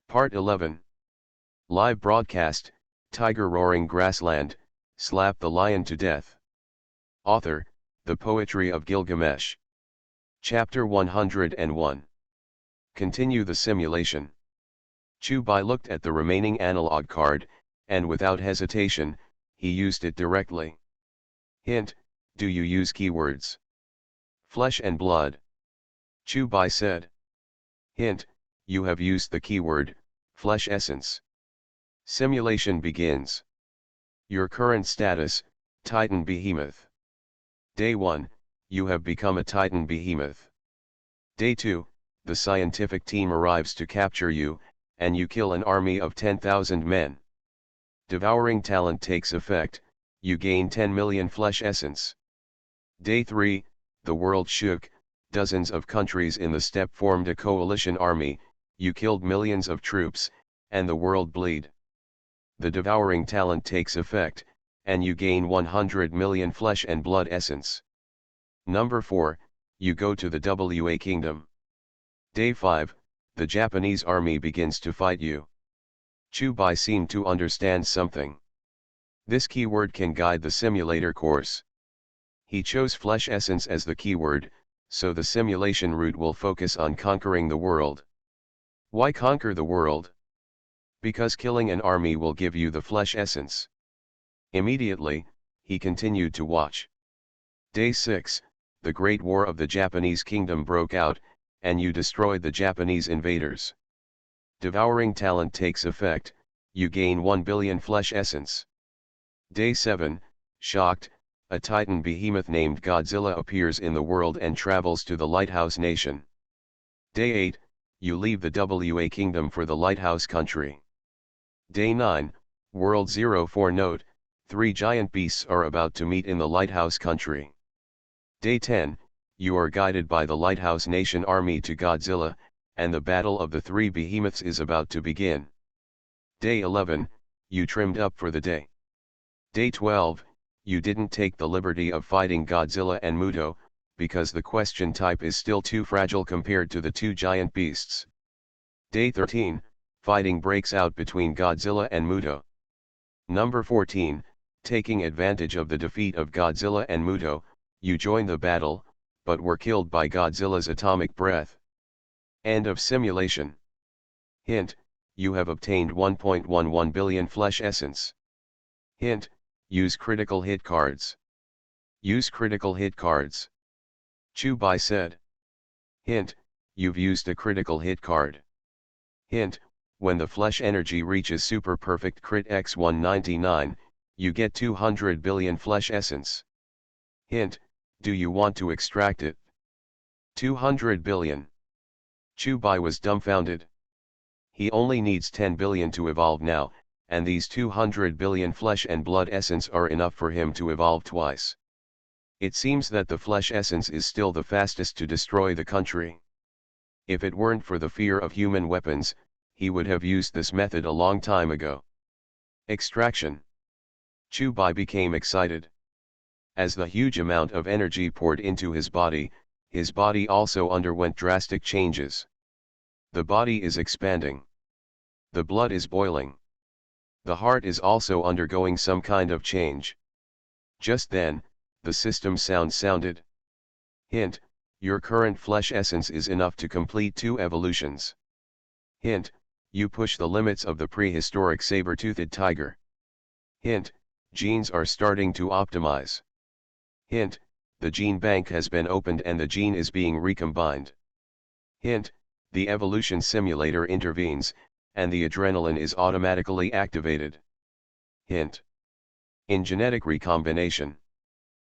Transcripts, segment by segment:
Part 11. Live broadcast, Tiger Roaring Grassland, Slap the Lion to Death. Author, The Poetry of Gilgamesh. Chapter 101. Continue the simulation. Chubai looked at the remaining analog card, and without hesitation, he used it directly. Hint, do you use keywords? Flesh and blood. Chubai said. Hint, you have used the keyword, flesh essence. Simulation begins. Your current status, Titan Behemoth. Day 1, you have become a Titan Behemoth. Day 2, the scientific team arrives to capture you, and you kill an army of 10,000 men. Devouring talent takes effect, you gain 10 million flesh essence. Day 3, the world shook, dozens of countries in the steppe formed a coalition army, you killed millions of troops, and the world bleed. The devouring talent takes effect, and you gain 100 million flesh and blood essence. Number 4, you go to the WA Kingdom. Day 5, the Japanese army begins to fight you. Chubai seemed to understand something. This keyword can guide the simulator course. He chose flesh essence as the keyword, so the simulation route will focus on conquering the world. Why conquer the world? Because killing an army will give you the flesh essence. Immediately, he continued to watch. Day 6, the Great War of the Japanese Kingdom broke out, and you destroyed the Japanese invaders. Devouring talent takes effect, you gain 1 billion flesh essence. Day 7, shocked, a Titan behemoth named Godzilla appears in the world and travels to the Lighthouse Nation. Day 8, you leave the WA Kingdom for the Lighthouse Country. Day 9, World 04 note, 3 giant beasts are about to meet in the Lighthouse Country. Day 10, you are guided by the Lighthouse Nation army to Godzilla, and the battle of the 3 behemoths is about to begin. Day 11, you trimmed up for the day. Day 12, you didn't take the liberty of fighting Godzilla and Muto, because the question type is still too fragile compared to the 2 giant beasts. Day 13, fighting breaks out between Godzilla and Muto. Number 14, taking advantage of the defeat of Godzilla and Muto, you join the battle, but were killed by Godzilla's atomic breath. End of simulation. Hint, you have obtained 1.11 billion flesh essence. Hint, use critical hit cards. Use critical hit cards. Chubai said. Hint, you've used a critical hit card. Hint, when the flesh energy reaches super perfect crit x199, you get 200 billion flesh essence. Hint, do you want to extract it? 200 billion. Chubai was dumbfounded. He only needs 10 billion to evolve now, and these 200 billion flesh and blood essence are enough for him to evolve twice. It seems that the flesh essence is still the fastest to destroy the country. If it weren't for the fear of human weapons, he would have used this method a long time ago. Extraction. Chubai became excited. As the huge amount of energy poured into his body also underwent drastic changes. The body is expanding. The blood is boiling. The heart is also undergoing some kind of change. Just then, the system sound sounded. Hint, your current flesh essence is enough to complete 2 evolutions. Hint, you push the limits of the prehistoric saber-toothed tiger. Hint, genes are starting to optimize. Hint, the gene bank has been opened and the gene is being recombined. Hint, the evolution simulator intervenes, and the adrenaline is automatically activated. Hint. In genetic recombination.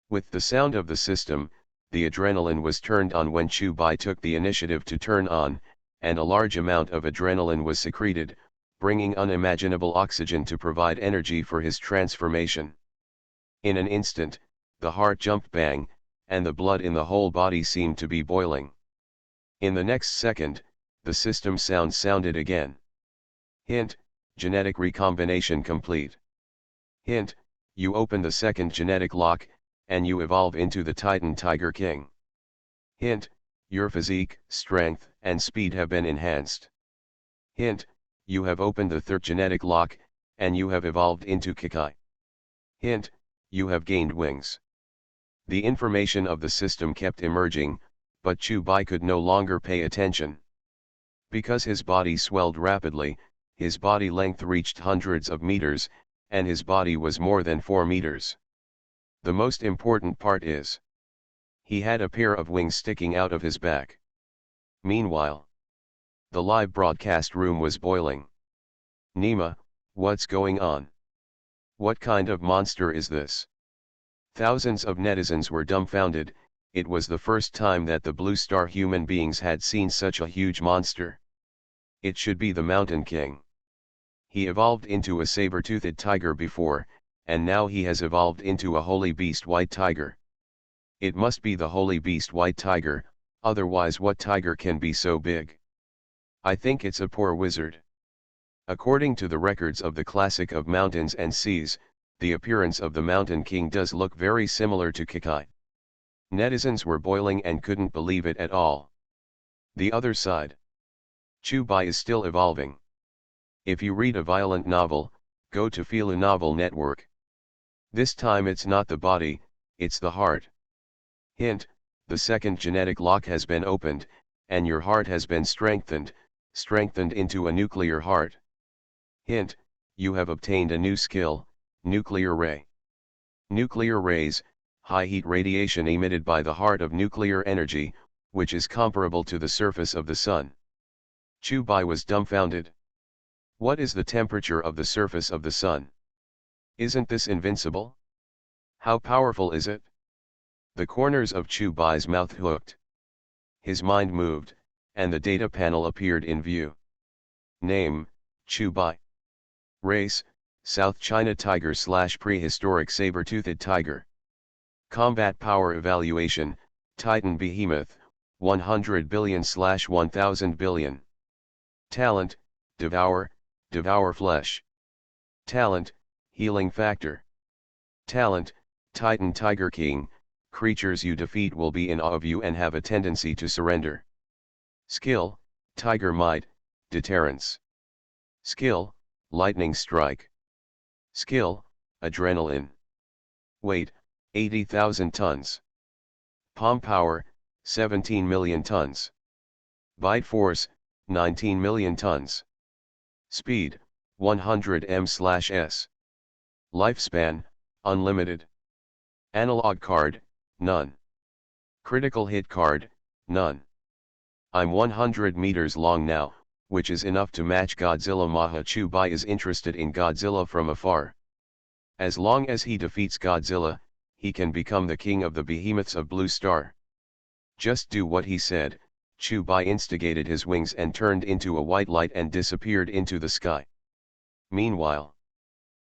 With the sound of the system, the adrenaline was turned on when Chubai took the initiative to turn on, and a large amount of adrenaline was secreted, bringing unimaginable oxygen to provide energy for his transformation. In an instant, the heart jumped bang, and the blood in the whole body seemed to be boiling. In the next second, the system sound sounded again. Hint, genetic recombination complete. Hint, you open the second genetic lock, and you evolve into the Titan Tiger King. Hint, your physique, strength, and speed have been enhanced. Hint, you have opened the third genetic lock, and you have evolved into Kikai. Hint, you have gained wings. The information of the system kept emerging, but Chubai could no longer pay attention. Because his body swelled rapidly, his body length reached hundreds of meters, and his body was more than 4 meters. The most important part is, he had a pair of wings sticking out of his back. Meanwhile, the live broadcast room was boiling. Nima, what's going on? What kind of monster is this? Thousands of netizens were dumbfounded. It was the first time that the Blue Star human beings had seen such a huge monster. It should be the Mountain King. He evolved into a saber-toothed tiger before, and now he has evolved into a holy beast white tiger. It must be the holy beast white tiger, otherwise what tiger can be so big? I think it's a poor wizard. According to the records of the Classic of Mountains and Seas, the appearance of the Mountain King does look very similar to Kikai. Netizens were boiling and couldn't believe it at all. The other side. Chubai is still evolving. If you read a violent novel, go to Feel a Novel Network. This time it's not the body, it's the heart. Hint, the second genetic lock has been opened, and your heart has been strengthened into a nuclear heart. Hint, you have obtained a new skill, nuclear ray. Nuclear rays, high heat radiation emitted by the heart of nuclear energy, which is comparable to the surface of the sun. Chubai was dumbfounded. What is the temperature of the surface of the sun? Isn't this invincible? How powerful is it? The corners of Chubai's mouth hooked. His mind moved, and the data panel appeared in view. Name, Chubai. Race, South China tiger / prehistoric saber-toothed tiger. Combat power evaluation, Titan behemoth, 100 billion / 1000 billion. Talent, devour flesh. Talent, healing factor. Talent, Titan Tiger King, creatures you defeat will be in awe of you and have a tendency to surrender. Skill, Tiger Might, deterrence. Skill, Lightning Strike. Skill, Adrenaline. Weight, 80,000 tons. Palm power, 17 million tons. Bite force, 19 million tons. Speed, 100 m/s. Lifespan, unlimited. Analog card, none. Critical hit card, none. I'm 100 meters long now, which is enough to match Godzilla. Maha Chubai is interested in Godzilla from afar. As long as he defeats Godzilla, he can become the king of the behemoths of Blue Star. Just do what he said. Chubai instigated his wings and turned into a white light and disappeared into the sky. Meanwhile,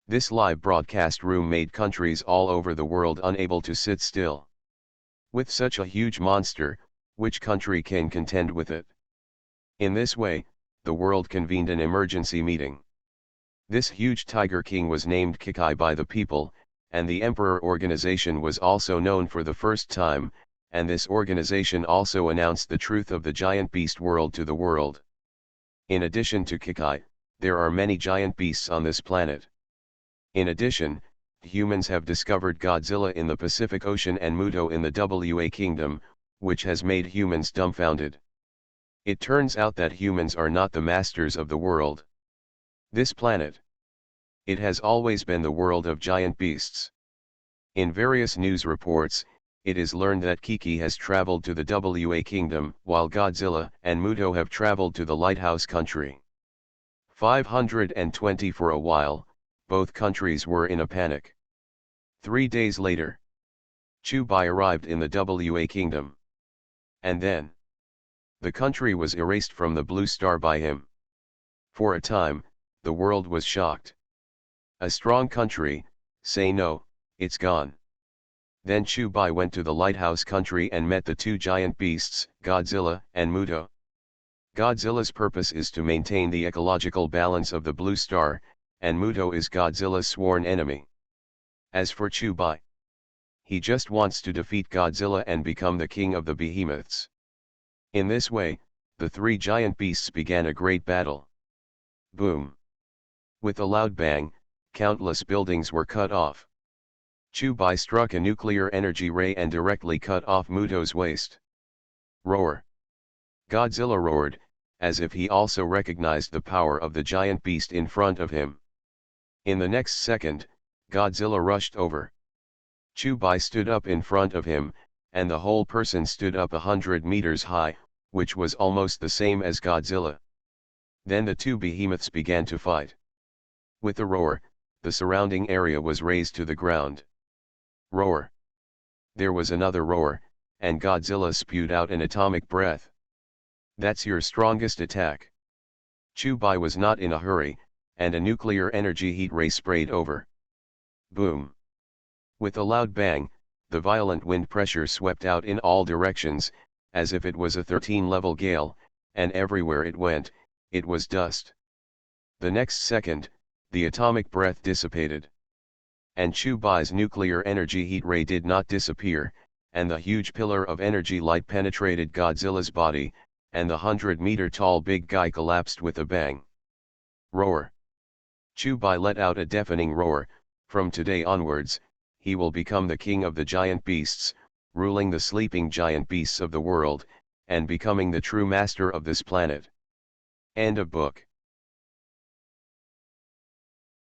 this live broadcast room made countries all over the world unable to sit still. With such a huge monster, which country can contend with it? In this way, the world convened an emergency meeting. This huge Tiger King was named Kikai by the people, and the Emperor Organization was also known for the first time, and this organization also announced the truth of the giant beast world to the world. In addition to Kikai, there are many giant beasts on this planet. In addition, humans have discovered Godzilla in the Pacific Ocean and Muto in the WA Kingdom, which has made humans dumbfounded. It turns out that humans are not the masters of the world. This planet. It has always been the world of giant beasts. In various news reports, it is learned that Kiki has traveled to the WA Kingdom, while Godzilla and Muto have traveled to the Lighthouse Country. 520 For a while, both countries were in a panic. 3 days later, Chubai arrived in the WA Kingdom. And then, the country was erased from the Blue Star by him. For a time, the world was shocked. A strong country, say no, it's gone. Then Chubai went to the Lighthouse Country and met the two giant beasts, Godzilla and Muto. Godzilla's purpose is to maintain the ecological balance of the Blue Star, and Muto is Godzilla's sworn enemy. As for Chubai, he just wants to defeat Godzilla and become the king of the behemoths. In this way, the three giant beasts began a great battle. Boom. With a loud bang, countless buildings were cut off. Chubai struck a nuclear energy ray and directly cut off Muto's waist. Roar. Godzilla roared, as if he also recognized the power of the giant beast in front of him. In the next second, Godzilla rushed over. Chubai stood up in front of him, and the whole person stood up 100 meters high, which was almost the same as Godzilla. Then the two behemoths began to fight. With a roar, the surrounding area was razed to the ground. Roar. There was another roar, and Godzilla spewed out an atomic breath. That's your strongest attack. Chubai was not in a hurry, and a nuclear energy heat ray sprayed over. Boom. With a loud bang, the violent wind pressure swept out in all directions, as if it was a 13-level gale, and everywhere it went, it was dust. The next second, the atomic breath dissipated. And Chubai's nuclear energy heat ray did not disappear, and the huge pillar of energy light penetrated Godzilla's body, and the 100-meter-tall big guy collapsed with a bang. Roar. Chubai let out a deafening roar. From today onwards, he will become the king of the giant beasts, ruling the sleeping giant beasts of the world, and becoming the true master of this planet. End of book.